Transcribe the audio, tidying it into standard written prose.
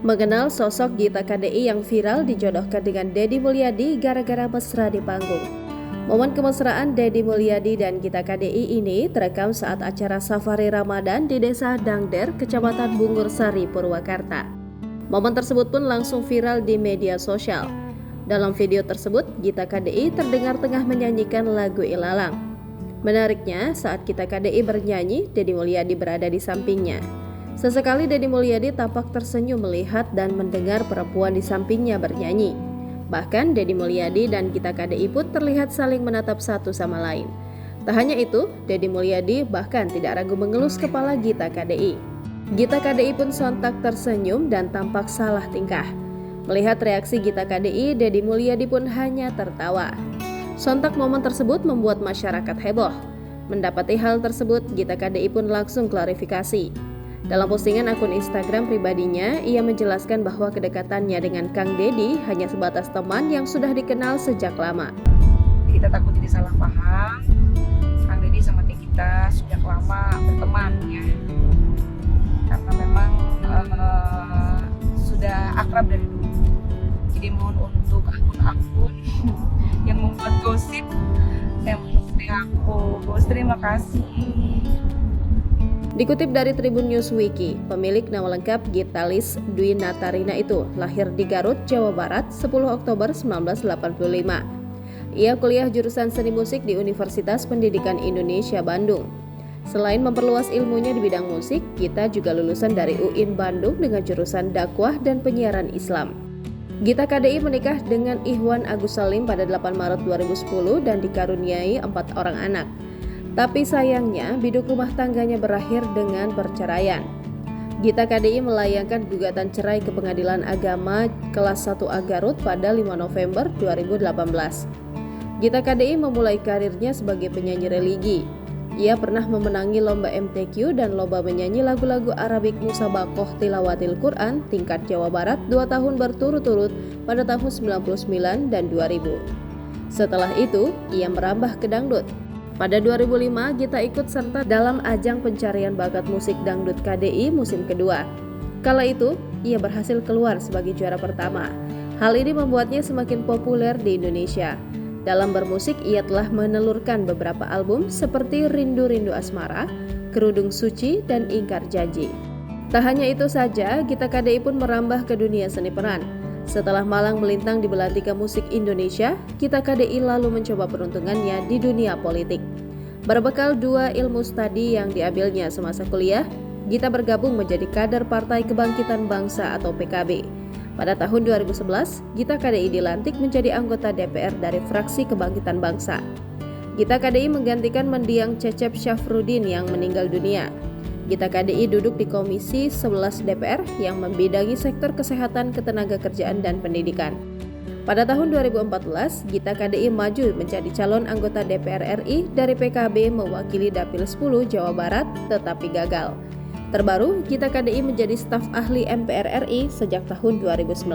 Mengenal sosok Gita KDI yang viral dijodohkan dengan Deddy Mulyadi gara-gara mesra di panggung. Momen kemesraan Deddy Mulyadi dan Gita KDI ini terekam saat acara Safari Ramadan di Desa Dangder, Kecamatan Bungur Sari, Purwakarta. Momen tersebut pun langsung viral di media sosial. Dalam video tersebut, Gita KDI terdengar tengah menyanyikan lagu Ilalang. Menariknya, saat Gita KDI bernyanyi, Deddy Mulyadi berada di sampingnya. Sesekali Deddy Mulyadi tampak tersenyum melihat dan mendengar perempuan di sampingnya bernyanyi. Bahkan Deddy Mulyadi dan Gita KDI pun terlihat saling menatap satu sama lain. Tak hanya itu, Deddy Mulyadi bahkan tidak ragu mengelus kepala Gita KDI. Gita KDI pun sontak tersenyum dan tampak salah tingkah. Melihat reaksi Gita KDI, Deddy Mulyadi pun hanya tertawa. Sontak momen tersebut membuat masyarakat heboh. Mendapati hal tersebut, Gita KDI pun langsung klarifikasi. Dalam postingan akun Instagram pribadinya, ia menjelaskan bahwa kedekatannya dengan Kang Deddy hanya sebatas teman yang sudah dikenal sejak lama. Kita takut jadi salah paham. Kang Deddy sama kita sejak lama berteman ya. Karena memang sudah akrab dari dulu. Jadi mohon untuk akun-akun yang membuat gosip yang aku terima kasih. Dikutip dari Tribun News Wiki, pemilik nama lengkap Gitalis Dwi Natarina itu lahir di Garut, Jawa Barat 10 Oktober 1985. Ia kuliah jurusan seni musik di Universitas Pendidikan Indonesia Bandung. Selain memperluas ilmunya di bidang musik, Gita juga lulusan dari UIN Bandung dengan jurusan dakwah dan penyiaran Islam. Gita KDI menikah dengan Ihwan Agus Salim pada 8 Maret 2010 dan dikaruniai 4 orang anak. Tapi sayangnya, biduk rumah tangganya berakhir dengan perceraian. Gita KDI melayangkan gugatan cerai ke Pengadilan Agama Kelas 1A Garut pada 5 November 2018. Gita KDI memulai karirnya sebagai penyanyi religi. Ia pernah memenangi lomba MTQ dan lomba menyanyi lagu-lagu Arabik Musabakoh Tilawatil Quran tingkat Jawa Barat 2 tahun berturut-turut pada tahun 99 dan 2000. Setelah itu, ia merambah ke dangdut. Pada 2005, Gita ikut serta dalam ajang pencarian bakat musik dangdut KDI musim kedua. Kala itu, ia berhasil keluar sebagai juara pertama. Hal ini membuatnya semakin populer di Indonesia. Dalam bermusik, ia telah menelurkan beberapa album seperti Rindu-Rindu Asmara, Kerudung Suci, dan Ingkar Janji. Tak hanya itu saja, Gita KDI pun merambah ke dunia seni peran. Setelah malang melintang di belantika musik Indonesia, Gita KDI lalu mencoba peruntungannya di dunia politik. Berbekal 2 ilmu studi yang diambilnya semasa kuliah, Gita bergabung menjadi kader Partai Kebangkitan Bangsa atau PKB. Pada tahun 2011, Gita KDI dilantik menjadi anggota DPR dari fraksi Kebangkitan Bangsa. Gita KDI menggantikan mendiang Cecep Syafruddin yang meninggal dunia. Gita KDI duduk di Komisi 11 DPR yang membidangi sektor kesehatan, ketenagakerjaan, dan pendidikan. Pada tahun 2014, Gita KDI maju menjadi calon anggota DPR RI dari PKB mewakili Dapil 10 Jawa Barat, tetapi gagal. Terbaru, Gita KDI menjadi staf ahli MPR RI sejak tahun 2019.